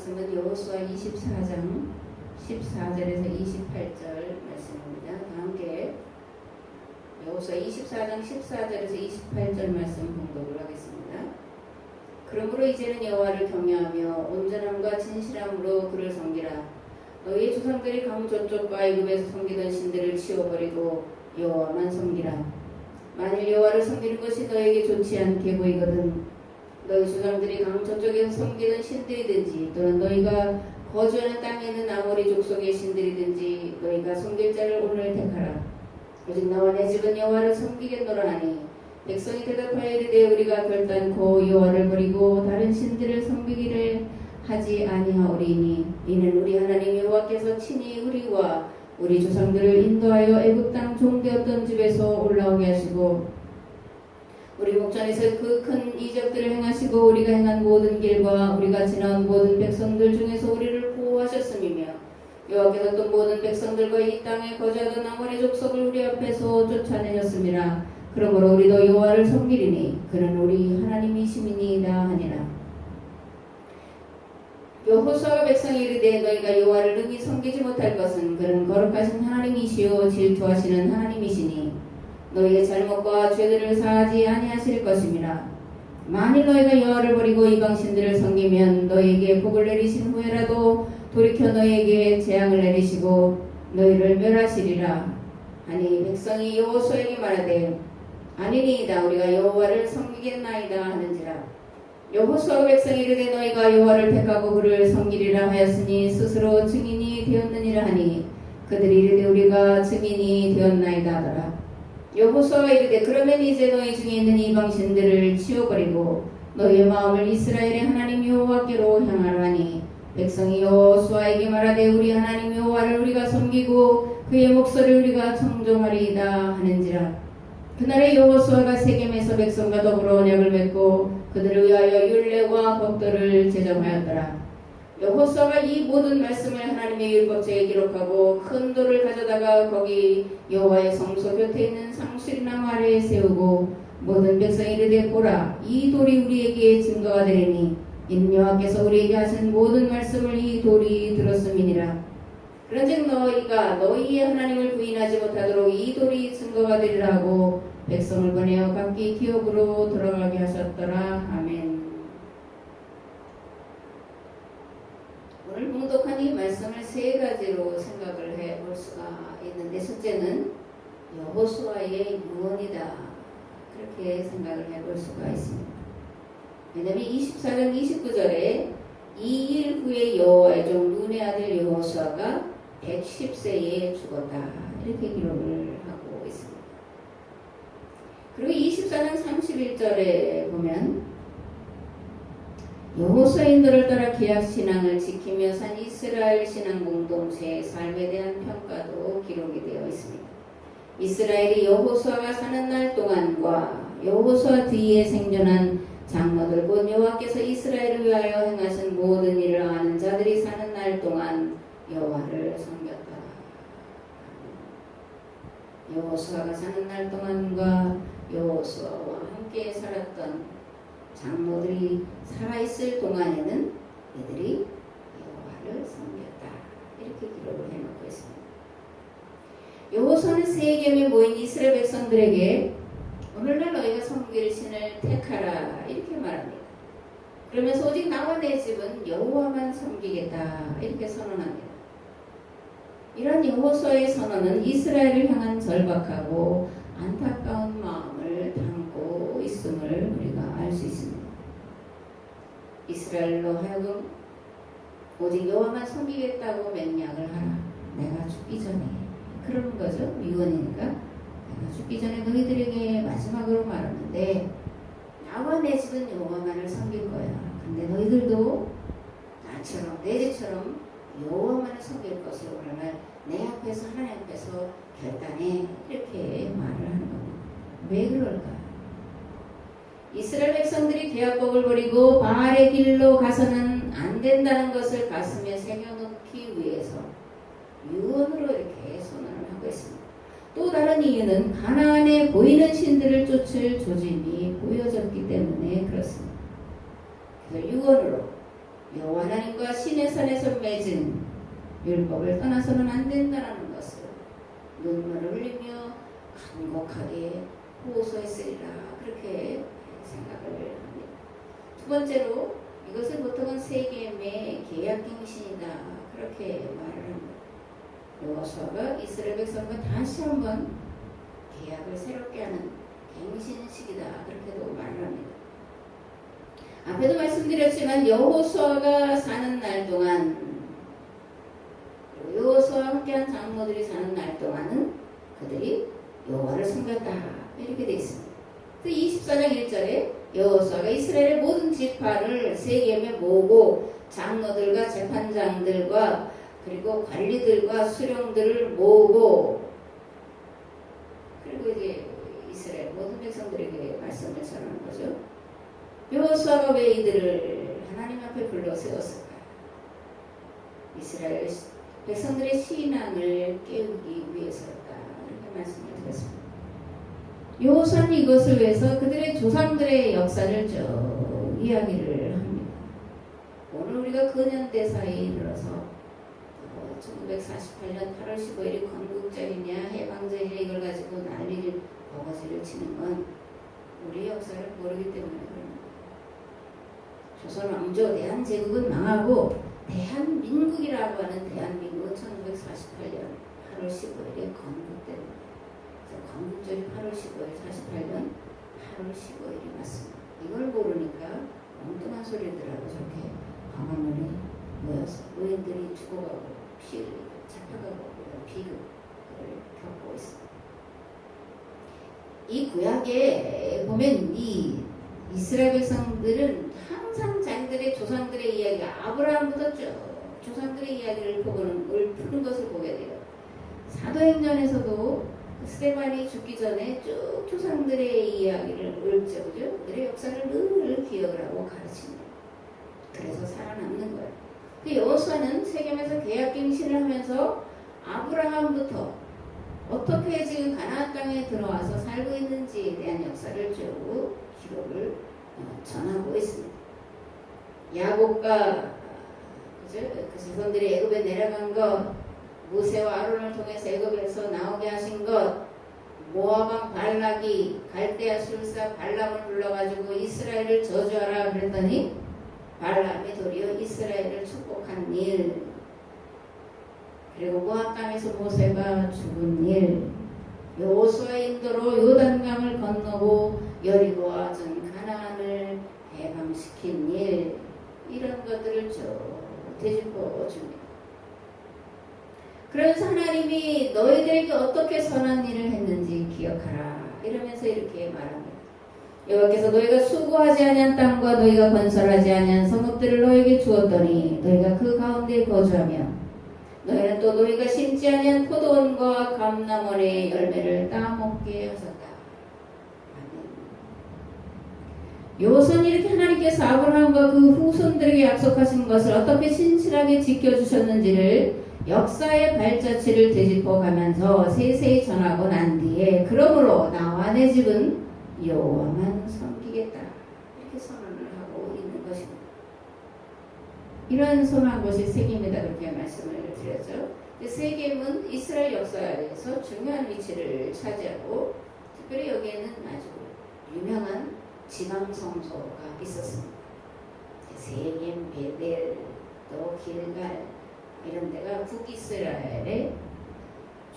말씀은 여호수아 24장 14절에서 28절 말씀입니다. 다 함께 여호수아 24장 14절에서 28절 말씀 봉독을 하겠습니다. 그러므로 이제는 여호와를 경외하며 온전함과 진실함으로 그를 섬기라. 너희의 조상들이 강 저쪽과 애굽에서 섬기던 신들을 치워버리고 여호와만 섬기라. 만일 여호와를 섬기는 것이 너에게 좋지 않게 보이거든 너희 조상들이 강 저쪽에서 섬기던 신들이든지 또는 너희가 거주하는 땅에 있는 아모리 족속의 신들이든지 너희가 섬길 자를 오늘 택하라. 오직 나와 내 집은 여호와를 섬기겠노라 하니 백성이 대답하여 이르되 우리가 결단코 여호와를 버리고 다른 신들을 섬기기를 하지 아니하오리니 이는 우리 하나님 여호와께서 친히 우리와 우리 조상들을 인도하여 애굽 땅 종되었던 집에서 올라오게 하시고 우리 목전에서 그 큰 이적들을 행하시고 우리가 행한 모든 길과 우리가 지나온 모든 백성들 중에서 우리를 보호하셨음이며 여호와께서 또 모든 백성들과 이 땅에 거주하던 아모리 족속을 우리 앞에서 쫓아내셨음이라. 그러므로 우리도 여호와를 섬기리니 그는 우리 하나님이심이니이다 하니라. 여호수아가 백성이 이르되 너희가 여호와를 능히 섬기지 못할 것은 그는 거룩하신 하나님이시요 질투하시는 하나님이시니 너희의 잘못과 죄들을 사하지 아니하실 것임이라. 만일 너희가 여호와를 버리고 이방신들을 섬기면 너희에게 복을 내리신 후에라도 돌이켜 너희에게 재앙을 내리시고 너희를 멸하시리라 하니 백성이 여호수아에게 말하되 아니니이다 우리가 여호와를 섬기겠나이다 하는지라. 여호수아가 백성이 이르되 너희가 여호와를 택하고 그를 섬기리라 하였으니 스스로 증인이 되었느니라 하니 그들이 이르되 우리가 증인이 되었나이다 하더라. 여호수아가 이르되 그러면 이제 너희 중에 있는 이방신들을 치워버리고 너희의 마음을 이스라엘의 하나님 여호와께로 향하라니 백성이 여호수아에게 말하되 우리 하나님 여호와를 우리가 섬기고 그의 목소리를 우리가 청종하리이다 하는지라. 그날에 여호수아가 세겜에서 백성과 더불어 언약을 맺고 그들을 위하여 율례와 법도를 제정하였더라. 여호수아가 이 모든 말씀을 하나님의 율법책에 기록하고 큰 돌을 가져다가 거기 여호와의 성소 곁에 있는 상수리나무 아래에 세우고 모든 백성이 이르되 보라 이 돌이 우리에게 증거가 되리니 이는 여호와께서 우리에게 하신 모든 말씀을 이 돌이 들었음이니라. 그런즉 너희가 너희의 하나님을 부인하지 못하도록 이 돌이 증거가 되리라 하고 백성을 보내어 각기 기업으로 돌아가게 하셨더라. 아멘. 오늘 봉독한 이 말씀을 세 가지로 생각을 해볼 수가 있는데 첫째는 여호수아의 유언이다 그렇게 생각을 해볼 수가 있습니다. 왜냐하면 24장 29절에 이 일 후에 여호와의 종 눈의 아들 여호수아가 110세에 죽었다 이렇게 기록을 하고 있습니다. 그리고 24장 31절에 보면 여호수아의 인도를 따라 계약신앙을 지키며 산 이스라엘 신앙 공동체의 삶에 대한 평가도 기록이 되어 있습니다. 이스라엘이 여호수아가 사는 날 동안과 여호수아 뒤에 생존한 장로들 곧 여호와께서 이스라엘을 위하여 행하신 모든 일을 아는 자들이 사는 날 동안 여호와를 섬겼다. 여호수아가 사는 날 동안과 여호수아와 함께 살았던 장로들이 살아있을 동안에는 이들이 여호와를 섬겼다 이렇게 기록을 해놓고 있습니다. 여호수아는 세겜에 모인 이스라엘 백성들에게 오늘날 너희가 섬길 신을 택하라 이렇게 말합니다. 그러면서 오직 나와 내 집은 여호와만 섬기겠다 이렇게 선언합니다. 이런 여호수아의 선언은 이스라엘을 향한 절박하고 안타까운 마음을 담고 있음을 우리가 알 수 있습니다. 이스라엘로 하여금 오직 여호와만 섬기겠다고 맹약을 하라. 내가 죽기 전에 그런 거죠. 유언이니까 내가 죽기 전에 너희들에게 마지막으로 말하는데 나와 내 집은 여호와만을 섬길 거야. 근데 너희들도 나처럼 내 집처럼 여호와만을 섬길 것을 오늘날 내 앞에서 하나님 앞에서 결단해 이렇게 말을 하는 겁니다. 왜 그럴까? 이스라엘 백성들이 계약법을 버리고 바알의 길로 가서는 안 된다는 것을 가슴에 새겨놓기 위해서 유언으로 이렇게 선언을 하고 있습니다. 또 다른 이유는 가나안에 보이는 신들을 쫓을 조짐이 보여졌기 때문에 그렇습니다. 그래서 유언으로 여호와 하나님과 신의 산에서 맺은 율법을 떠나서는 안 된다는 것을 눈물을 흘리며 간곡하게 호소했으리라. 그렇게 생각을 합니다. 두 번째로 이것을 보통은 세겜의 계약갱신이다. 그렇게 말을 합니다. 여호수아가 이스라엘 백성과 다시 한번 계약을 새롭게 하는 갱신식이다. 그렇게도 말을 합니다. 앞에도 말씀드렸지만 여호수아가 사는 날 동안 여호수아와 함께한 장로들이 사는 날 동안은 그들이 여호와를 섬겼다. 이렇게 되어 있습니다. 24장 1절에 여호수아가 이스라엘의 모든 지파를 세겜에 모으고 장로들과 재판장들과 그리고 관리들과 수령들을 모으고 그리고 이제 이스라엘 모든 백성들에게 말씀을 전하는 거죠. 여호수아가 왜 이들을 하나님 앞에 불러 세웠을까? 이스라엘 백성들의 신앙을 깨우기 위해서였다. 이렇게 말씀을 드렸습니다. 여호수아는 이것을 위해서 그들의 조상들의 역사를 쭉 이야기를 합니다. 오늘 우리가 근현대사에 이르러서 1948년 8월 15일이 건국절이냐 해방절이냐 이걸 가지고 난리를 버거지를 치는 건 우리 역사를 모르기 때문에 그럽니다. 조선 왕조 대한제국은 망하고 대한민국이라고 하는 대한민국은 1948년 8월 15일에 건국됩니다. 그래서 건국절이 8월 15일 48년 8월 15일이 맞습니다. 이걸 모르니까 엉뚱한 소리들하고 저렇게 광화문에 모여서 노인들이 죽어가고 피를 잡혀가고 이런 비극을 겪고 있습니다. 이 구약에 보면 이 이스라엘 백성들은 항상 자기들의 조상들의 이야기, 아브라함부터 쭉 조상들의 이야기를 푸는 것을 보게 돼요. 사도행전에서도 스데반이 죽기 전에 쭉 조상들의 이야기를 읊죠, 그죠? 그들의 역사를 늘 기억을 하고 가르칩니다. 그래서 살아남는 거예요. 여호수아는 세겜에서 계약갱신을 하면서 아브라함부터 어떻게 지금 가나안 땅에 들어와서 살고 있는지에 대한 역사를 쭉 기록을 전하고 있습니다. 야곱과 그 자손들이 애굽에 내려간 것, 모세와 아론을 통해서 애굽에서 나오게 하신 것, 모압왕 발락이 갈대아 술사 발람을 불러가지고 이스라엘을 저주하라 그랬더니 발람이 도리어 이스라엘을 축복한 일, 그리고 모압 땅에서 모세가 죽은 일, 여호수아의 인도로 요단강을 건너고 여리고와 전 가나안을 해방시킨 일, 이런 것들을 쭉 되짚어 줍니다. 그러면서 하나님이 너희들에게 어떻게 선한 일을 했는지 기억하라 이러면서 이렇게 말합니다. 여호와께서 너희가 수고하지 아니한 땅과 너희가 건설하지 아니한 성읍들을 너희에게 주었더니 너희가 그 가운데 거주하며 너희는 또 너희가 심지 아니한 포도원과 감람원의 열매를 따먹게 하셨다. 여호수아는 이렇게 하나님께서 아브라함과 그 후손들에게 약속하신 것을 어떻게 신실하게 지켜주셨는지를 역사의 발자취를 되짚어 가면서 세세히 전하고 난 뒤에 그러므로 나와 내 집은 여호와만 섬기겠다 이렇게 선언을 하고 있는 것입니다. 이러한 선언한 것이 세겜이다 그렇게 말씀을 드렸죠. 세겜은 이스라엘 역사에서 중요한 위치를 차지하고 특별히 여기에는 아주 유명한 지방성소가 있었습니다. 세겜, 베델, 또 길갈 이런 데가 북이스라엘의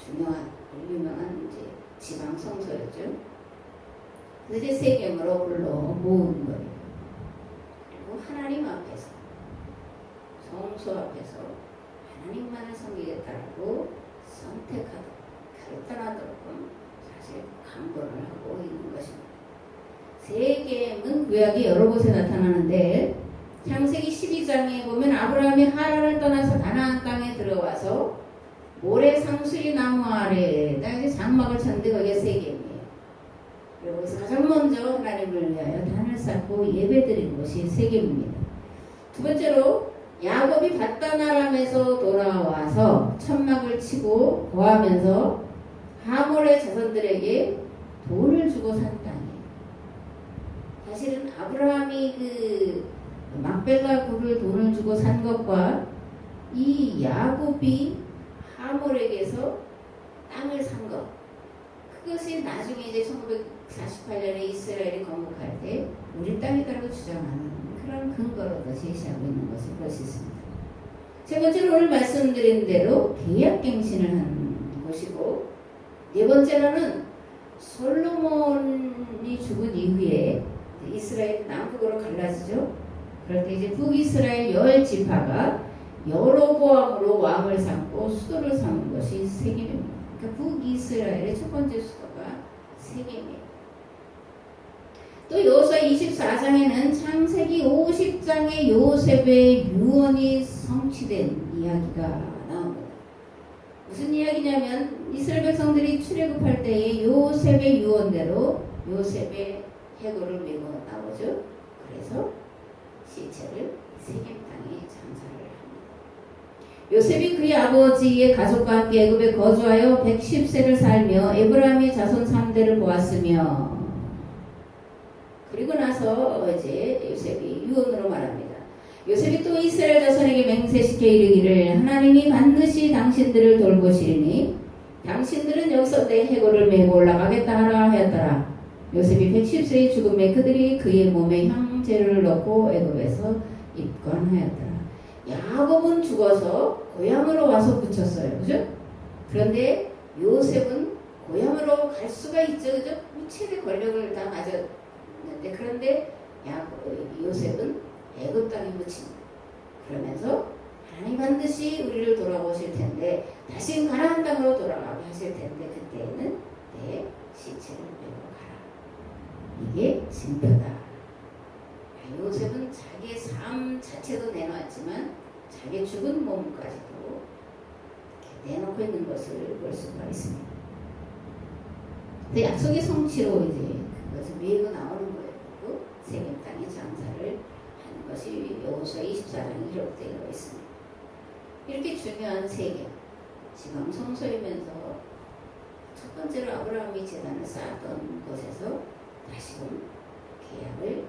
중요한 유명한 이제 지방성소였죠. 그래서 이제 세겜으로 불러 모은 거예요. 그리고 하나님 앞에서 성소 앞에서 하나님만을 섬기겠다고 선택하도록 결단하도록 사실 강권을 하고 있는 것입니다. 세겜은 구약이 여러 곳에 나타나는데 창세기 12장에 보면 아브라함이 하란을 떠나서 가나안 땅에 들어와서 모래 상수리 나무 아래에다 이제 장막을 쳤는데 거기가 세겜이에요. 여기서 가장 먼저 하나님을 위하여 단을 쌓고 예배드린 곳이 세겜입니다. 두 번째로 야곱이 밧단아람에서 돌아와서 천막을 치고 거하면서 하몰의 자손들에게 돈을 주고 산 땅이에요. 사실은 아브라함이 그 막벨라 굴을 돈을 주고 산 것과 이 야곱이 하몰에게서 땅을 산 것, 그것이 나중에 이제 1948년에 이스라엘이 건국할 때 우리 땅이라고 주장하는 그런 근거로도 제시하고 있는 것을 볼 수 있습니다. 세 번째로 오늘 말씀드린 대로 계약갱신을 한 것이고, 네 번째로는 솔로몬이 죽은 이후에 이스라엘이 남북으로 갈라지죠. 그럴 때 이제 북이스라엘 10지파가 여로보암으로 왕을 삼고 수도를 삼은 것이 세겜입니다. 그러니까 북이스라엘의 첫 번째 수도가 세겜이에요. 또 여호수아 24장에는 창세기 50장의 요셉의 유언이 성취된 이야기가 나옵니다. 무슨 이야기냐면 이스라엘 백성들이 출애굽할 때에 요셉의 유언대로 요셉의 해골을 메고 나오죠. 그래서 시체를 세겜 땅에 장사를 합니다. 요셉이 그의 아버지의 가족과 함께 애굽에 거주하여 110세를 살며 에브라임의 자손 3대를 보았으며, 그리고 나서 이제 요셉이 유언으로 말합니다. 요셉이 또 이스라엘 자손에게 맹세시켜 이르기를 하나님이 반드시 당신들을 돌보시리니 당신들은 여기서 내 해골을 메고 올라가겠다 하라 하였더라. 요셉이 110세의 죽음에 그들이 그의 몸에 향재를 넣고 애굽에서 입관하였더라. 야곱은 죽어서 고향으로 와서 붙였어요. 그죠? 그런데 요셉은 고향으로 갈 수가 있죠. 그죠? 최대 권력을 다 가졌는데, 그런데 요셉은 애굽 땅에 묻힙니다. 그러면서 하나님 반드시 우리를 돌아오실 텐데 다시 가나안 땅으로 돌아가게 하실 텐데 그때는 내 시체를 메고 가라. 이게 징표다. 요셉은 자기의 삶 자체도 내놓았지만 자기 죽은 몸까지도 내놓고 있는 것을 볼 수가 있습니다. 약속의 성취로 이제 그것을 메고 나오는 거예요. 세겜 땅에 장사를 하는 것이 여호수아 24장에 기록되어 있습니다. 이렇게 중요한 세겜, 지금 성소이면서 첫 번째로 아브라함이 제단을 쌓았던 곳에서 다시금 계약을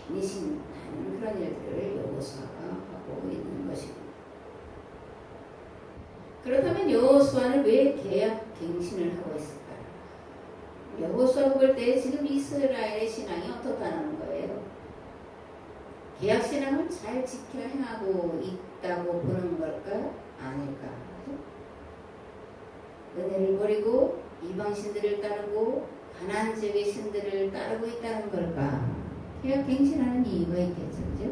갱신하는 그런 일들을 여호수아가 하고 있는 것입니다. 그렇다면 여호수아는 왜 계약 갱신을 하고 있을까? 여호수아가 볼 때 지금 이스라엘의 신앙이 어떻다는 거예요? 계약 신앙을 잘 지켜 행하고 있다고 보는 걸까? 아닐까? 은혜를 버리고 이방 신들을 따르고 가나안 지역의 신들을 따르고 있다는 걸까? 계약 갱신하는 이유가 있겠죠, 그죠?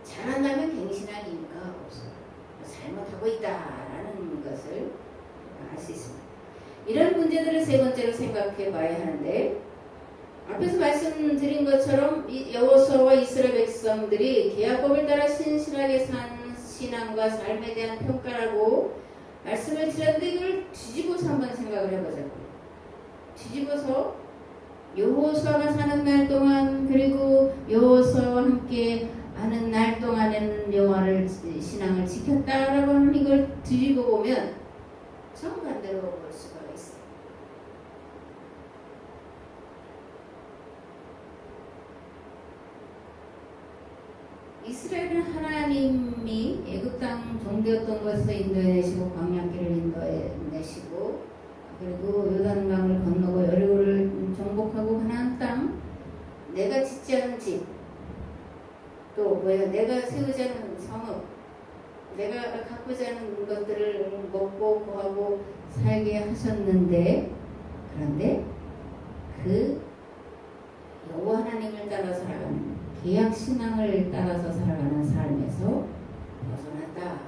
잘한다면 갱신할 이유가 없어요. 잘못하고 있다라는 것을 알 수 있습니다. 이런 문제들을 세 번째로 생각해 봐야 하는데, 앞에서 말씀드린 것처럼 여호수아와 이스라엘 백성들이 계약법을 따라 신실하게 산 신앙과 삶에 대한 평가라고 말씀을 드렸는데, 이걸 뒤집어서 한번 생각을 해보자고요. 뒤집어서 여호수아가 사는 날 동안, 그리고 여호수아와 함께 하는 날 동안에는 여호와를 신앙을 지켰다라고 하는 이걸 뒤집어 보면 정반대로 볼 수가 있어요. 이스라엘은 하나님이 애굽 땅 종되었던 것에서 인도해내시고 광야길을 인도해내시고, 그리고 요단강을 건너고 여리고를 정복하고 가나안 땅, 내가 짓지 않은 집, 또 뭐야, 내가 세우지 않은 성읍, 내가 가꾸지 않은 것들을 먹고 구하고 살게 하셨는데, 그런데 그 여호와 하나님을 따라 살아가는 계약 신앙을 따라서 살아가는 삶에서 벗어났다라는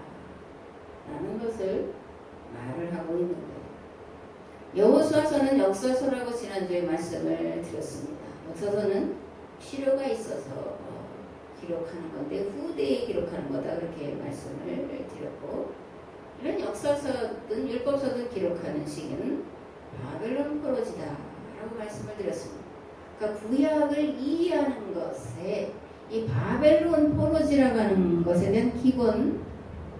것을 말을 하고 있는 거예요. 여호수아서는 역사서라고 지난주에 말씀을 드렸습니다. 역사서는 필요가 있어서 기록하는 건데 후대에 기록하는 거다, 그렇게 말씀을 드렸고, 이런 역사서든 율법서든 기록하는 시기는 바벨론 포로지다라고 말씀을 드렸습니다. 그러니까 구약을 이해하는 것에 이 바벨론 포로지라고 하는 것에 대한 기본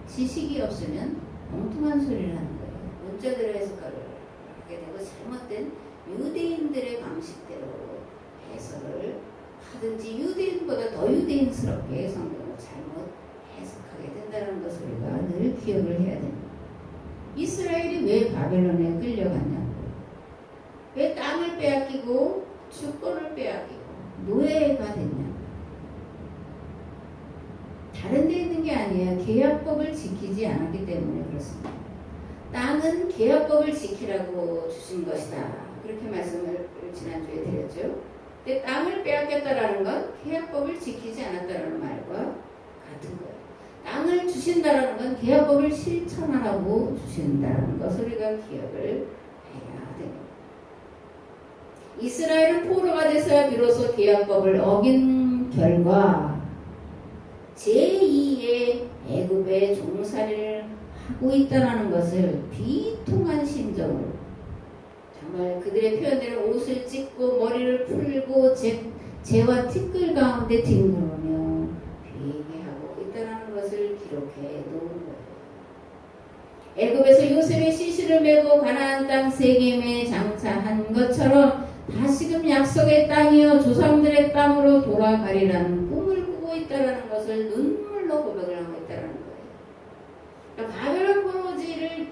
지식이 없으면 엉뚱한 소리를 하는 거예요. 문자대로 해석을 하게 되고 잘못된 유대인들의 방식대로 해석을 하든지 유대인보다 더 유대인스럽게 성경을 잘못 해석하게 기억을 해야 됩니다. 이스라엘이 왜 바벨론에 끌려갔냐고. 왜 땅을 빼앗기고 주권을 빼앗기고 노예가 됐냐고. 다른 데 있는 게 아니에요. 계약법을 지키지 않았기 때문에 그렇습니다. 땅은 계약법을 지키라고 주신 것이다. 그렇게 말씀을 지난주에 드렸죠. 근데 땅을 빼앗겼다라는 건 계약법을 지키지 않았다라는 말과 같은 거예요. 땅을 주신다라는 건 계약법을 실천하라고 주신다라는 것을 우리가 기억을 해야 됩니다. 이스라엘은 포로가 돼서야 비로소 계약법을 어긴 결과 제2의 애굽의 종살이를 하고 있다는 것을 비통한 심정으로 정말 그들의 표현대로 옷을 찢고 머리를 풀고 재와 티끌 가운데 뒹구르며 회개하고 있다는 것을 기록해 놓은 거예요. 애굽에서 요셉의 시신을 메고 가나안 땅 세겜에 장사한 것처럼 다시금 약속의 땅이여 조상들의 땅으로 돌아가리라는 꿈을 꾸고 있다는 것을 눈물로 고백을 하고 있다는 거예요. 그러니까 바벨론 포로지를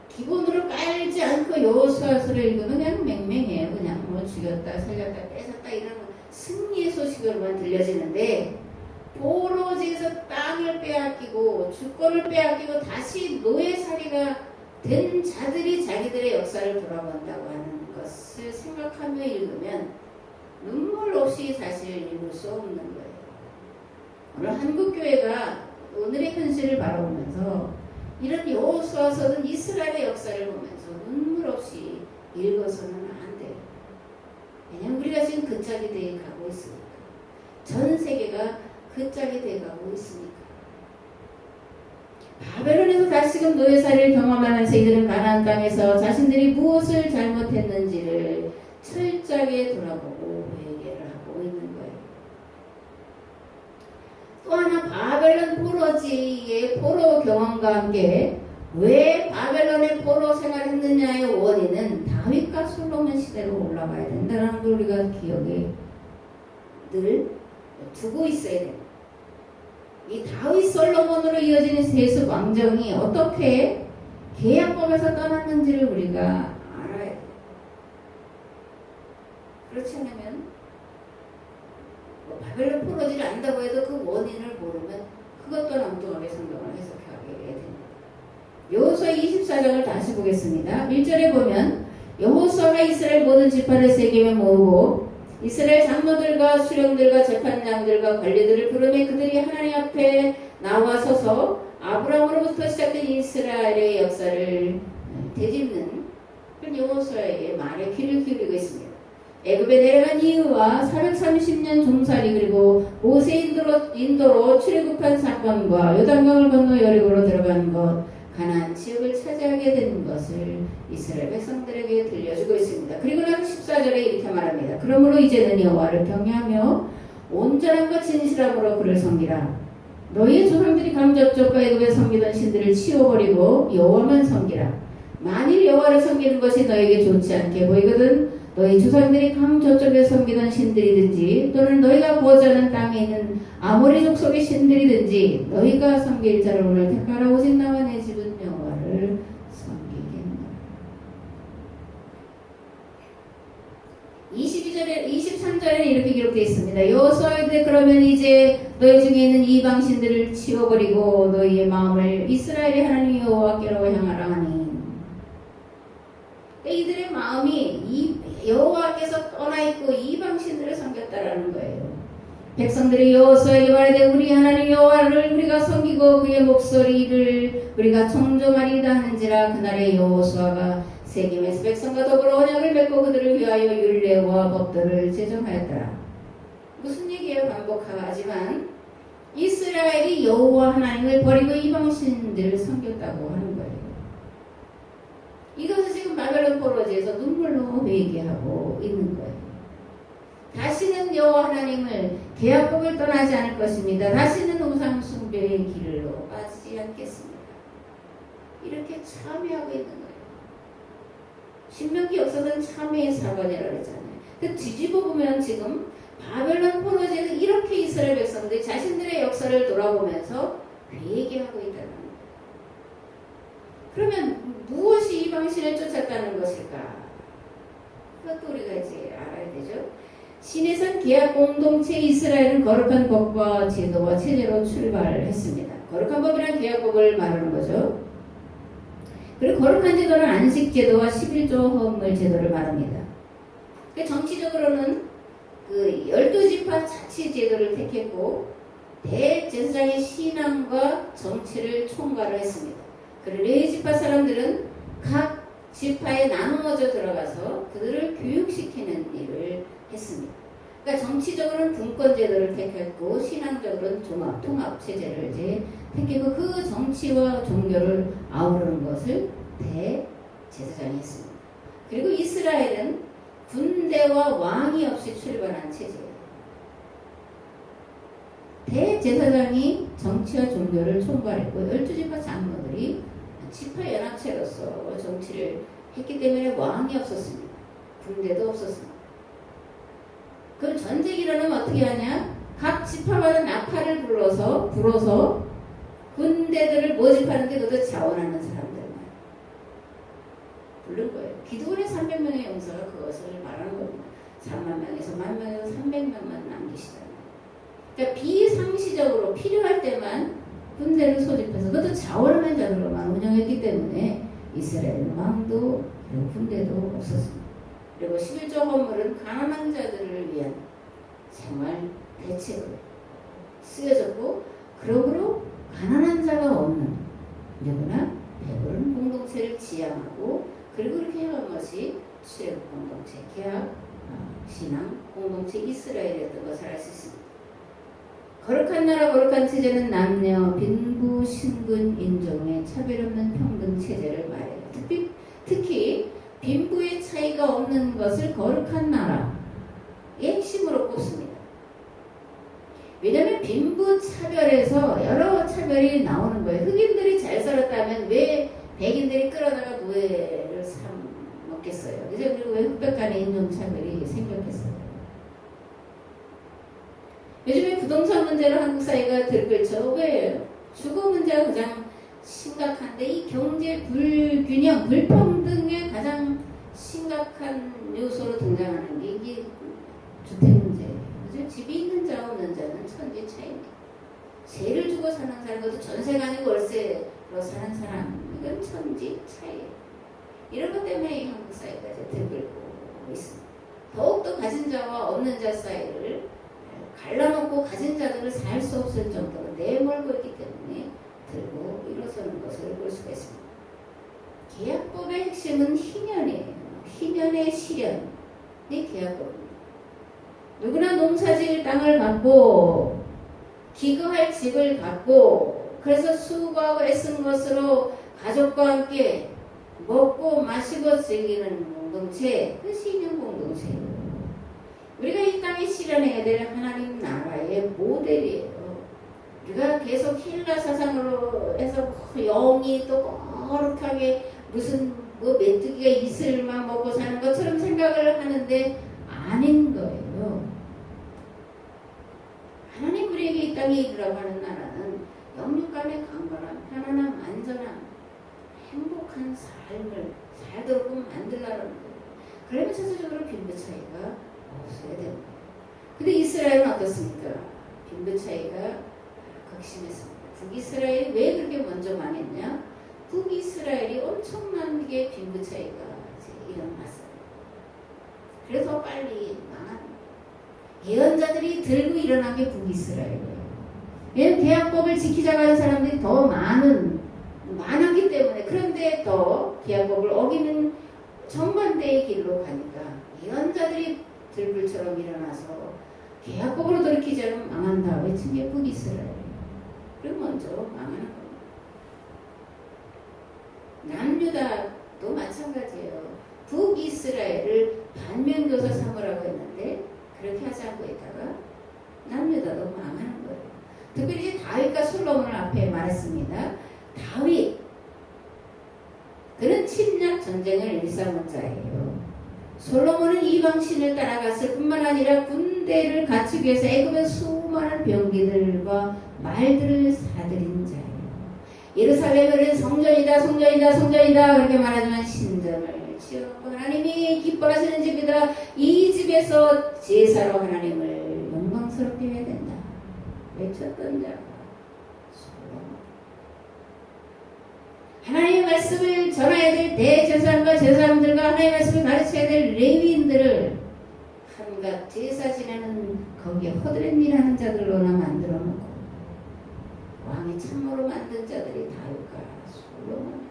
기본으로 깔지 않고 여호수아서를 읽으면 그냥 맹맹해요. 그냥 뭐 죽였다 살렸다 뺏었다 이런 승리의 소식으로만 들려지는데 포로지에서 땅을 빼앗기고 주권을 빼앗기고 다시 노예살이가 된 자들이 자기들의 역사를 돌아본다고 하는 것을 생각하며 읽으면 눈물 없이 사실 읽을 수 없는 거예요. 오늘 한국교회가 오늘의 현실을 바라보면서 이런 여호수아서든 이스라엘의 역사를 보면서 눈물 없이 읽어서는 안 돼요. 왜냐하면 우리가 지금 그 짝이 되어 가고 있으니까. 전 세계가 그 짝이 되어 가고 있으니까. 바벨론에서 다시금 노예살이를 경험하면서 이들은 가나안 땅에서 자신들이 무엇을 잘못했는지를 철저하게 돌아보고 회개를 하고 있는 거예요. 또 하나 바벨론 포로지의 포로 경험과 함께 왜 바벨론의 포로 생활을 했느냐의 원인은 다윗과 솔로몬 시대로 올라가야 된다는 걸 우리가 기억에 늘 두고 있어야 됩니다. 이 다윗 솔로몬으로 이어지는 세습 왕정이 어떻게 계약법에서 떠났는지를 우리가 알아야 돼요. 그렇지 않으면 바벨론 포로지를 안다고 해도 그 원인을 모르면 그것 또한 엉뚱하게 성경을 해석하게 됩니다. 여호수아 24장을 다시 보겠습니다. 1절에 보면 여호수아가 이스라엘 모든 지파를 세겜에 모으고 이스라엘 장로들과 수령들과 재판장들과 관리들을 부르며 그들이 하나님 앞에 나와서서 아브라함으로부터 시작된 이스라엘의 역사를 되짚는 그런 여호수아의 말에 귀를 기울이고 있습니다. 애굽에 내려간 이유와 430년 종살이 그리고 모세 인도로 출애굽한 사건과 요단강을 건너 여리고로 들어가는 것 가나안 지역을 차지하게 된 것을 이스라엘 백성들에게 들려주고 있습니다. 그리고 나서 14절에 이렇게 말합니다. 그러므로 이제는 여호와를 경외하며 온전함과 진실함으로 그를 섬기라. 너희의 조상들이 강저쪽과 애굽에 섬기던 신들을 치워버리고 여호와만 섬기라. 만일 여호와를 섬기는 것이 너에게 좋지 않게 보이거든 너희 조상들이 강 저쪽에 섬기던 신들이든지 또는 너희가 거주하는 땅에 있는 아모리 족속의 신들이든지 너희가 섬길 자를 오늘 택하라. 오직 나와 내 집은 여호와를 섬기겠노라. 22절에 23절에 이렇게 기록되어 있습니다. 여호수아에게 그러면 이제 너희 중에 있는 이방 신들을 치워버리고 너희의 마음을 이스라엘의 하나님 여호와께로 향하라 하니 이들의 마음이 이 여호와께서 떠나 있고 이방 신들을 섬겼다라는 거예요. 백성들이 여호수아에게 말하되 우리 하나님 여호와를 우리가 섬기고 그의 목소리를 우리가 청종하리이다 하는지라. 그날에 여호수아가 세겜에서 백성과 더불어 언약을 맺고 그들을 위하여 율례와 법도를 제정하였더라. 무슨 얘기예요? 반복하지만 이스라엘이 여호와 하나님을 버리고 이방 신들을 섬겼다고 하는 거예요. 이것을 지금 바벨론 포로지에서 눈물로 회개하고 있는 거예요. 다시는 여호와 하나님을 계약법을 떠나지 않을 것입니다. 다시는 우상 숭배의 길로 빠지지 않겠습니다. 이렇게 참회하고 있는 거예요. 신명기 역사는 참회의 사관이라고 그랬잖아요. 그 뒤집어 보면 지금 바벨론 포로지에서 이렇게 이스라엘 백성들이 자신들의 역사를 돌아보면서 회개하고 있다는 거예요. 그러면 무엇이 이방신을 쫓았다는 것일까? 그것도 우리가 이제 알아야 되죠. 신에선 계약 공동체 이스라엘은 거룩한 법과 제도와 체제로 출발했습니다. 거룩한 법이란 계약법을 말하는 거죠. 그리고 거룩한 제도는 안식 제도와 11조 헌물 제도를 말합니다. 정치적으로는 그 12지파 자치 제도를 택했고 대제사장의 신앙과 정치를 총괄을 했습니다. 그리고 레위지파 사람들은 각 지파에 나누어져 들어가서 그들을 교육시키는 일을 했습니다. 그러니까 정치적으로는 분권 제도를 택했고 신앙적으로는 통합 체제를 이제 택했고 그 정치와 종교를 아우르는 것을 대제사장이 했습니다. 그리고 이스라엘은 군대와 왕이 없이 출발한 체제예요. 대제사장이 정치와 종교를 총괄했고 12지파 장로들이 지파연합체로서 정치를 했기 때문에 왕이 없었습니다. 군대도 없었습니다. 그럼 전쟁이 일어나면 어떻게 하냐? 각 지파마다 나팔을 불어서 군대들을 모집하는데 그것도 자원하는 사람들만 부른 거예요. 기드온의 300명의 용사가 그것을 말하는 겁니다. 3만 명에서 1만 명에서 300명만 남기시잖아요. 그러니까 비상시적으로 필요할 때만 군대를 소집해서 그것도 자원하는 자들로만 운영했기 때문에 이스라엘 왕도 그리고 군대도 없었습니다. 그리고 11조 헌물은 가난한 자들을 위한 생활 대책으로 쓰여졌고 그러므로 가난한 자가 없는 누구나 배부른 공동체를 지향하고 그리고 그렇게 해온 것이 출애굽 공동체, 계약, 신앙 공동체 이스라엘이었던 것을 알 수 있습니다. 거룩한 나라 거룩한 체제는 남녀 빈부 신분 인종의 차별 없는 평등 체제를 말해요. 특히 빈부의 차이가 없는 것을 거룩한 나라의 핵심으로 꼽습니다. 왜냐하면 빈부 차별에서 여러 차별이 나오는 거예요. 흑인들이 잘 살았다면 왜 백인들이 끌어다가 노예를 먹겠어요. 그리고 왜 흑백 간의 인종 차별이 생겼겠어요. 요즘에 부동산 문제로 한국 사회가 들끓죠. 왜? 주거 문제가 가장 심각한데 이 경제 불균형, 불평등의 가장 심각한 요소로 등장하는 게 이게 주택 문제예요. 그죠? 집이 있는 자와 없는 자는 천지 차이입니다. 세를 주고 사는 사람, 그것도 전세가 아니고 월세로 사는 사람, 이건 천지 차이예요. 이런 것 때문에 한국 사회가 이제 들끓고 있습니다. 더욱더 가진 자와 없는 자 사이를 갈라놓고 가진 자들을 살 수 없을 정도로 내몰고 있기 때문에 들고 일어서는 것을 볼 수가 있습니다. 계약법의 핵심은 희년이에요. 희년의 실현이 계약법입니다. 누구나 농사지을 땅을 갖고 기거할 집을 갖고 그래서 수고하고 애쓴 것으로 가족과 함께 먹고 마시고 즐기는 공동체, 그것이 희년 공동체예요. 우리가 이 땅에 실현해야 될 하나님 나라의 모델이에요. 우리가 계속 헬라 사상으로 해서 영이 또 거룩하게 무슨 메뚜기가 이슬만 먹고 사는 것처럼 생각을 하는데 아닌 거예요. 하나님 우리에게 이 땅에 이르라고 하는 나라는 영육간의 강건함, 편안함, 안전함, 행복한 삶을 살도록 만들라는 거예요. 그러면 전체적으로 빈부 차이가 없어야 됩니다. 근데 이스라엘은 어떻습니까? 빈부 차이가 극심했습니다. 북이스라엘이 왜 그렇게 먼저 망했냐? 북이스라엘이 엄청나게 빈부 차이가 일어났어요. 그래서 빨리 망한 예언자들이 들고 일어난 게 북이스라엘이에요. 왜냐하면 계약법을 지키자고 하는 사람들이 더 많았기 때문에. 그런데 더 계약법을 어기는 정반대의 길로 가니까 예언자들이 들불처럼 일어나서 계약법으로 돌이키자면 망한다 외친 게 북이스라엘이에요. 그리고 먼저 망하는 겁니다. 남유다도 마찬가지예요. 북이스라엘을 반면교사 삼으라고 했는데 그렇게 하지 않고 있다가 남유다도 망하는 거예요. 특별히 다윗과 솔로몬을 앞에 말했습니다. 다윗, 그는 침략 전쟁을 일삼은 자예요. 솔로몬은 이방신을 따라갔을 뿐만 아니라 군대를 갖추기 위해서 애굽의 수많은 병기들과 말들을 사들인 자예요. 예루살렘은 성전이다 성전이다 성전이다 그렇게 말하지만 신전을 지어놓고 하나님이 기뻐하시는 집이다. 이 집에서 제사로 하나님을 영광스럽게 해야 된다. 외쳤던 자가 솔로몬. 하나님의 말씀을 전해야 될 대제사장과 제사장들과 하나님의 말씀을 가르쳐야 될 레위인들을 한갓 제사 지내는 거기에 허드렛 일하는 자들로나 만들어 놓고 왕이 참모로 만든 자들이 다윗과 솔로몬.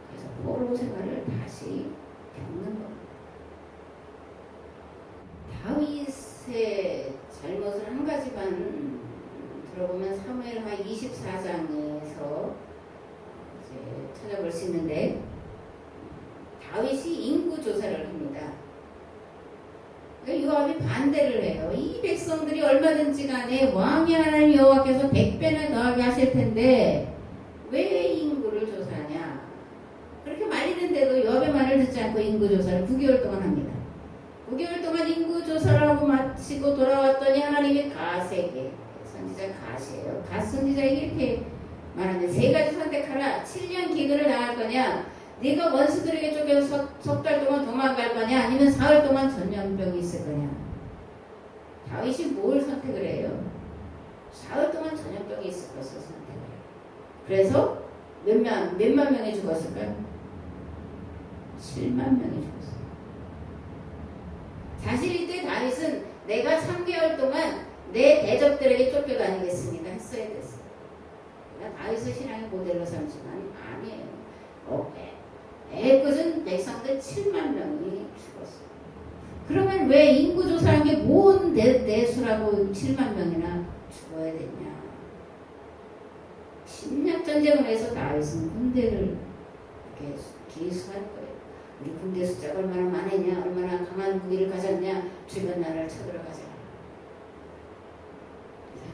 그래서 포로 생활을 다시 겪는 겁니다. 다윗의 잘못을 한 가지만 들어보면 사무엘하 24장에서 찾아볼 수 있는데 다윗이 인구 조사를 합니다. 요압이 반대를 해요. 이 백성들이 얼마든지 간에 왕이 하나님 여호와께서 100배나 더하게 하실 텐데 왜 인구를 조사하냐. 그렇게 말리는데도 요압의 말을 듣지 않고 인구 조사를 9개월 동안 합니다. 9개월 동안 인구 조사를 하고 마치고 돌아왔더니 하나님이 가세에게, 선지자 가세예요. 가 선지자에게 이렇게 말하는데 세 가지 선택하라. 7년 기근을 당할 거냐, 네가 원수들에게 쫓겨서 석 달 동안 도망갈 거냐, 아니면 사흘 동안 전염병이 있을 거냐. 다윗이 뭘 선택을 해요? 사흘 동안 전염병이 있을 것을 선택을 해요. 그래서 몇만 명이 죽었을까요? 7만 명이 죽었어요. 사실 이때 다윗은 내가 3개월 동안 내 대적들에게 쫓겨다니겠습니다 했어야 됐어요. 다윗의 신앙의 모델로 삼지만 아니에요. 애꿎은 백성들 7만 명이 죽었어요. 그러면 왜 인구조사한 게 뭔 내수라고 7만 명이나 죽어야 되냐. 침략전쟁을 해서 다윗은 군대를 이렇게 기수할 거예요. 우리 군대 숫자가 얼마나 많으냐, 얼마나 강한 무기를 가졌냐, 주변 나라를 쳐들어가자.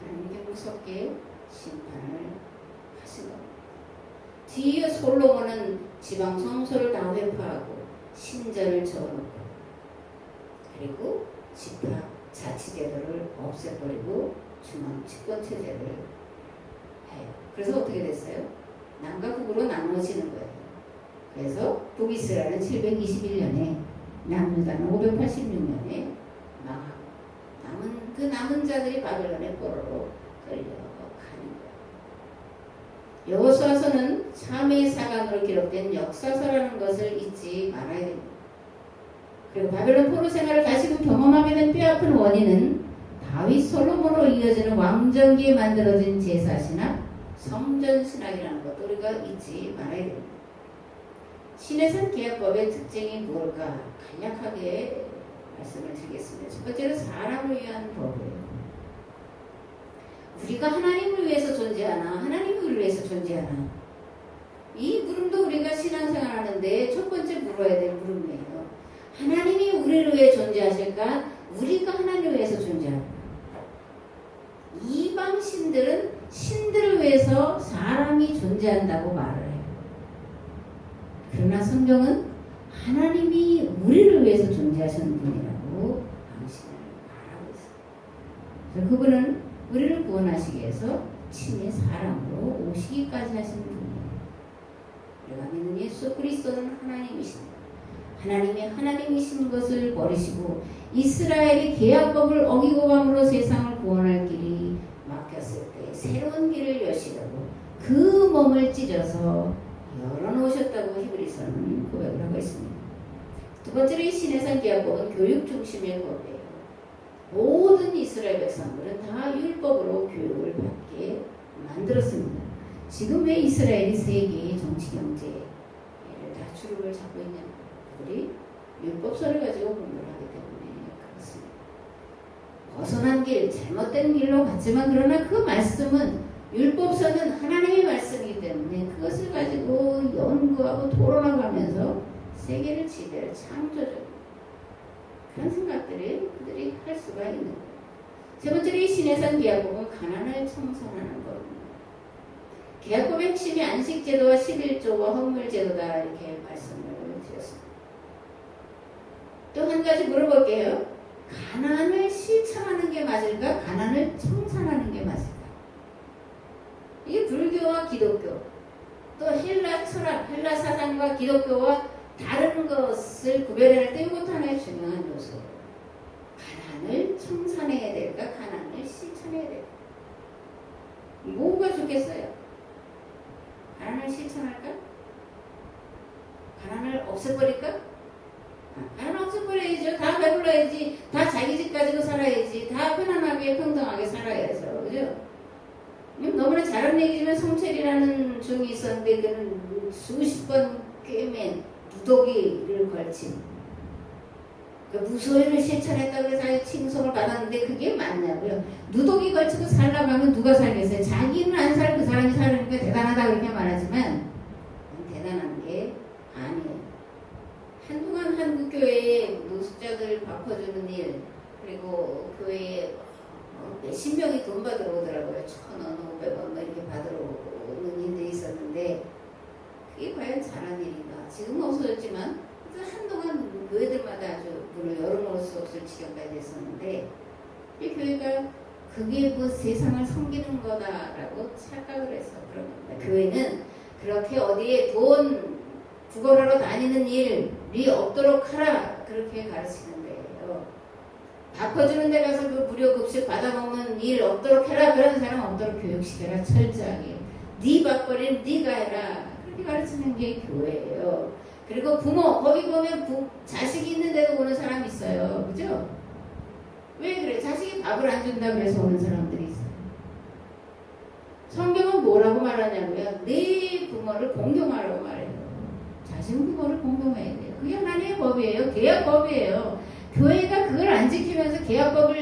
하나님께 무섭게 심판을 하신 겁니다. 뒤에 솔로몬은 지방 성소를 다 회파하고 신전을 지어놓고 그리고 지파 자치제도를 없애버리고 중앙 집권체제를 해요. 그래서 어떻게 됐어요? 남과 북으로 나누어지는 거예요. 그래서 북이스라엘은 721년에 남유다는 586년에 망하고 남은 자들이 바벨론의 포로로 끌려가는 거예요. 여호수아서는 참의 사관으로 기록된 역사서라는 것을 잊지 말아야 됩니다. 그리고 바벨론 포로 생활을 다시금 경험하게 된 뼈아픈 원인은 다윗 솔로몬으로 이어지는 왕정기에 만들어진 제사신학, 성전신학이라는 것도 우리가 잊지 말아야 됩니다. 신해산 계약법의 특징이 무엇일까? 간략하게 말씀을 드리겠습니다. 첫 번째로 사람을 위한 법이에요. 우리가 하나님을 위해서 존재하나, 하나님을 위해서 존재하나. 이 물음도 우리가 신앙생활 하는데 첫 번째 물어야 될 물음이에요. 하나님이 우리를 위해 존재하실까? 우리가 하나님을 위해서 존재할까? 이방 신들은 신들을 위해서 사람이 존재한다고 말을 해요. 그러나 성경은 하나님이 우리를 위해서 존재하시는 분이라고 당신을 말하고 있어요. 그래서 그분은 우리를 구원하시기 위해서 친히 사람으로 오시기까지 하신 분이에요. 우리가 믿는 예수 그리스도는 하나님이십니다. 하나님이 하나님이신 것을 버리시고 이스라엘이 계약법을 어기고 감으로 세상을 구원할 길이 막혔을 때 새로운 길을 여시려고 그 몸을 찢어서 열어놓으셨다고 히브리서는 고백을 하고 있습니다. 두 번째로 이 신해산 계약법은 교육 중심의 법이에요. 모든 이스라엘 백성들은 다 율법으로 교육을 받게 만들었습니다. 지금 왜 이스라엘이 세계의 정치 경제를 다 주력을 잡고 있냐? 그들이 율법서를 가지고 공부를 하기 때문에 그렇습니다. 벗어난 길, 잘못된 길로 갔지만 그러나 그 말씀은 율법서는 하나님의 말씀이기 때문에 그것을 가지고 연구하고 토론하면서 세계를 지배할 창조적 그런 생각들을 그들이 할 수가 있는 거예요. 세 번째로 이 신해산 계약법은 가난을 청산하는 겁니다. 계약법의 핵심이 안식제도와 11조와 헌물제도다 이렇게 말씀을 드렸습니다. 또 한 가지 물어볼게요. 가난을 실천하는 게 맞을까? 가난을 청산하는 게 맞을까? 이게 불교와 기독교, 또 헬라 철학, 헬라 사상과 기독교와 다른 것을 구별할 때 이것도 하나의 중요한 요소예요. 가난을 청산해야 될까? 가난을 실천해야 될까? 뭐가 좋겠어요? 가난을 실천할까? 가난을 없애버릴까? 가난 없애버려야죠. 다 배불러야지. 다 자기 집 가지고 살아야지. 다 편안하게 평등하게 살아야죠. 그죠? 너무나 잘한 얘기지만 성철이라는 종이 있었는데 그는 수십 번 꿰맨 누더기를 걸친 그 무소유를 실천했다고 해서 아주 칭송을 받았는데 그게 맞냐고요. 누더기 걸치고 살라고 하면 누가 살겠어요? 자기는 안 살고 그 사람이 살으니까 대단하다 그렇게 말하지만 대단한 게 아니에요. 한동안 한국교회에 노숙자들 바꿔주는 일, 그리고 교회에 몇십 명이 돈 받으러 오더라고요. 1,000원, 500원 이렇게 받으러 오는 일들이 있었는데 그게 과연 잘한 일인가? 지금은 없어졌지만 한동안 교회들마다 아주 문을 열어놓을 수 없을 지경까지 됐었는데 이 교회가 그게 뭐 세상을 섬기는 거다라고 착각을 해서 그런 겁니다. 교회는 그렇게 어디에 돈 구걸하러 다니는 일이 없도록 하라 그렇게 가르치는데요. 바꿔주는 데 가서 그 무료 급식 받아먹는 일 없도록 해라. 그런 사람 없도록 교육시켜라. 철저하게. 네 밥벌이는 네가 해라. 그렇게 가르치는 게 교회예요. 그리고 부모, 거기 보면 자식이 있는데도 오는 사람이 있어요. 그죠? 왜 그래? 자식이 밥을 안 준다 그래서 오는 사람들이 있어요. 성경은 뭐라고 말하냐고요? 네 부모를 공경하라고 말해요. 자신 부모를 공경해야 돼요. 그게 하나님의 법이에요. 계약법이에요. 교회가 그걸 안 지키면서 계약법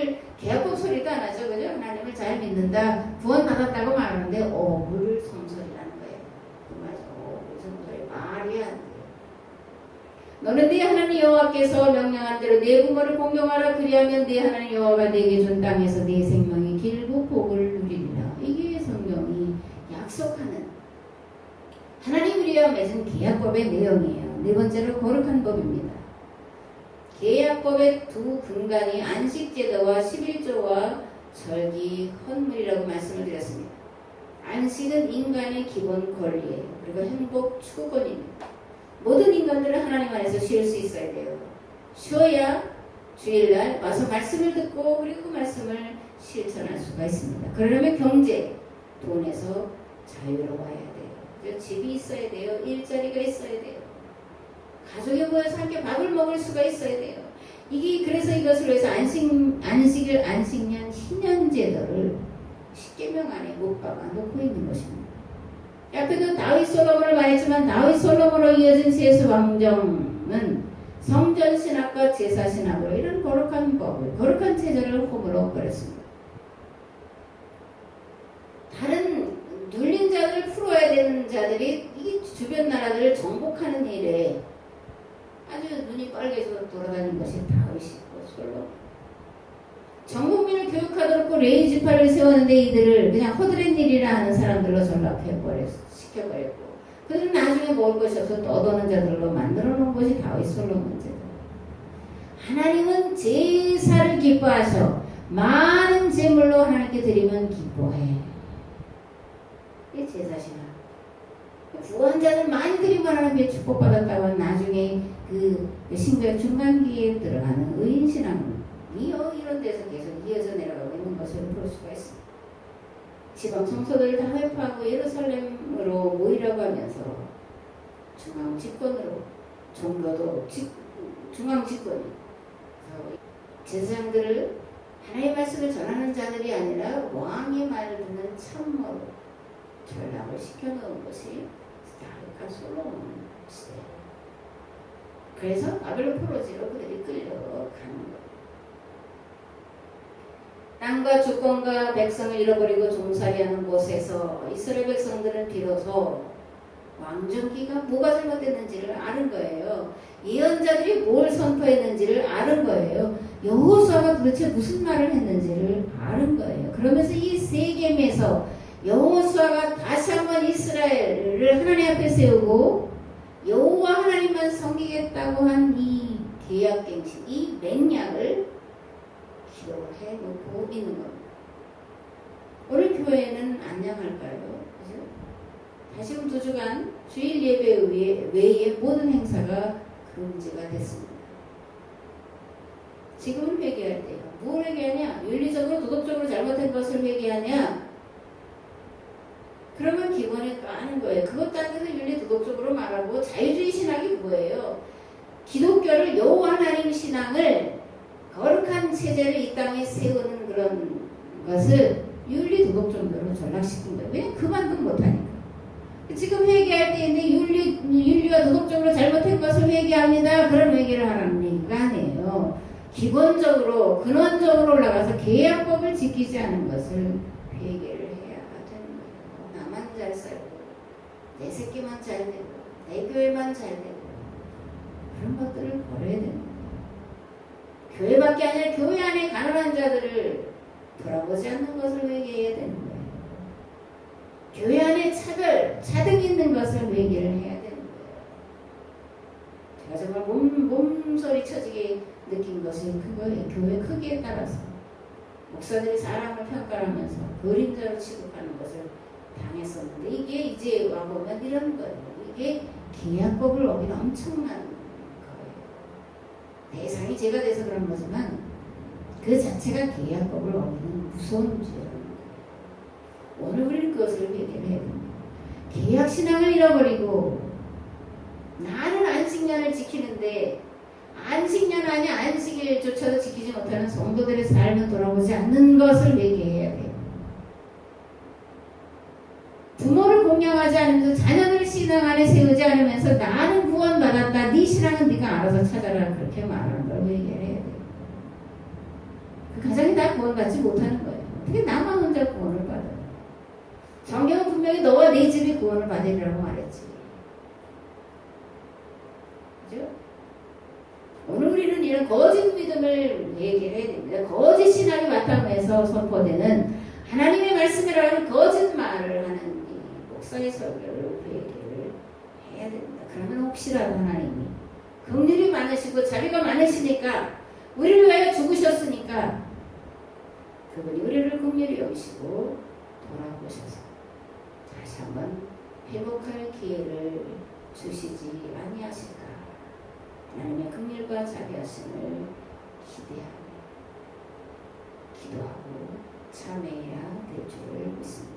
소리도 안 하죠. 그죠? 하나님을 잘 믿는다. 구원 받았다고 말하는데, 물 성설이라는 거예요. 그 말이죠. 물 성설이 말이 안 돼요. 너는 네 하나님 여호와께서 명령한 대로 네 부모를 공경하라. 그리하면 네 하나님 여호와가 네게 준 땅에서 네 생명이 길고 복을 누리리라. 이게 성경이 약속하는 하나님 우리와 맺은 계약법의 내용이에요. 네 번째로 거룩한 법입니다. 계약법의 두 근간이 안식제도와 11조와 절기, 헌물이라고 말씀을 드렸습니다. 안식은 인간의 기본 권리예요. 그리고 행복 추구권입니다. 모든 인간들은 하나님 안에서 쉴 수 있어야 돼요. 쉬어야 주일날 와서 말씀을 듣고 그리고 그 말씀을 실천할 수가 있습니다. 그러려면 경제, 돈에서 자유로워야 돼요. 집이 있어야 돼요. 일자리가 있어야 돼요. 가족이 모여서 함께 밥을 먹을 수가 있어야 돼요. 그래서 이것을 위해서 안식년 희년제도를 10계명 안에 못 박아 놓고 있는 것입니다. 앞에도 다윗 솔로몬을 말했지만 다윗 솔로몬으로 이어진 세수 왕정은 성전 신학과 제사 신학으로 이런 거룩한 법을, 거룩한 체제를 홈으로 버렸습니다. 다른 눌린 자들을 풀어야 되는 자들이 이 주변 나라들을 정복하는 일에 아주 눈이 빨개져 돌아다니는 것이 다윗이고 솔로몬. 전국민을 교육하도록 레위 지파를 세웠는데 이들을 그냥 허드렛 일이라 하는 사람들로 시켜버렸고 그들은 나중에 먹을 것이 없어 떠도는 자들로 만들어 놓은 것이 다윗 솔로몬 제도. 하나님은 제사를 기뻐하셔. 많은 제물로 하나님께 드리면 기뻐해. 이게 제사신앙. 구원자들 많이 드리면 하나님의 축복받았다고 나중에 그 신구약 중간기에 들어가는 의인신앙 이런 데서 계속 이어져 내려가고 있는 것을 볼 수가 있습니다. 지방 성소들을 다 회파하고 예루살렘으로 모이라고 하면서 중앙 집권으로 종교도 중앙 집권이 제사장들을 하나님의 말씀을 전하는 자들이 아니라 왕의 말을 듣는 참모로 전락을 시켜놓은 것이 다윗과 솔로몬 시대예요. 그래서 바벨론 포로지로 그들이 끌려가는 거예요. 땅과 주권과 백성을 잃어버리고 종살이하는 곳에서 이스라엘 백성들은 비로소 왕정기가 뭐가 잘못됐는지를 아는 거예요. 예언자들이 뭘 선포했는지를 아는 거예요. 여호수아가 도대체 무슨 말을 했는지를 아는 거예요. 그러면서 이 세겜에서 여호수아가 다시 한번 이스라엘을 하나님 앞에 세우고 여호와 하나님만 섬기겠다고 한 이 계약갱신, 이 맹약을 기록을 해놓고 있는 겁니다. 오늘 교회는 안녕할까요? 다시금 2주간 주일 예배 외의 모든 행사가 금지가 됐습니다. 지금은 회개할 때요. 뭘 회개하냐? 윤리적으로 도덕적으로 잘못한 것을 회개하냐? 그러면 기본에 까는 거예요. 그것도 안 돼서 윤리 도덕적으로 말하고 자유주의 신학이 뭐예요? 기독교를 요 하나님 신앙을 거룩한 체제를 이 땅에 세우는 그런 것을 윤리 도덕 정도로 전락시킨 거예요. 왜냐면 그만큼 못하니까. 지금 회개할 때인데 윤리와 도덕적으로 잘못한 것을 회개합니다. 그런 회개를 하라는 얘기가 아니에요. 기본적으로 근원적으로 올라가서 계약법을 지키지 않은 것을 회개를 해야 되는 거예요. 나만 잘 살고 내 새끼만 잘 되고 내 교회만 잘 되고 그런 것들을 버려야 되는 거예요. 교회밖에 아니라 교회 안에 가난한 자들을 돌아보지 않는 것을 회개해야 되는 거예요. 교회 안에 차등 있는 것을 회개를 해야 되는 거예요. 제가 정말 몸소리 쳐지게 느낀 것이 그거예요. 교회 크기에 따라서 목사들이 사람을 평가하면서 그림자로 취급하는 것을 당했었는데 이게 이제 와보면 이런 거예요. 이게 계약법을 어기는 엄청난 거예요. 대상이 제가 돼서 그런 거지만 그 자체가 계약법을 어기는 무서운 죄라는 거예요. 오늘 우리는 그것을 회개를 해야 됩니다. 계약신앙을 잃어버리고 나는 안식년을 지키는데 안식년 아니 안식일조차도 지키지 못하는 성도들의 삶을 돌아보지 않는 것을 회개해야 돼요. 부모를 공경하지 않으면서 자녀들을 신앙 안에 세우지 않으면서 나는 구원받았다. 네 신앙은 네가 알아서 찾아라. 그렇게 말하는 걸 회개해야 돼요. 그 가정이 다 구원받지 못하는 거예요. 어떻게 나만 혼자 구원을 받아요? 성경은 분명히 너와 네 집이 구원을 받으리라고 말했지. 그죠? 오늘 우리는 이런 거짓 믿음을 얘기해야 됩니다. 거짓 신앙이 바탕에서 선포되는 하나님의 말씀이라는 거짓말을 하는 이 목사의 설교를 회개를 해야 됩니다. 그러면 혹시라도 하나님이 긍휼이 많으시고 자비가 많으시니까 우리를 위하여 죽으셨으니까 그분이 우리를 긍휼히 여기시고 돌아보셔서 다시 한번 회복할 기회를 주시지 아니하실까. 하나님의 긍휼과 자비하심을 기대하며 기도하고 참회해야 될 줄을 믿습니다.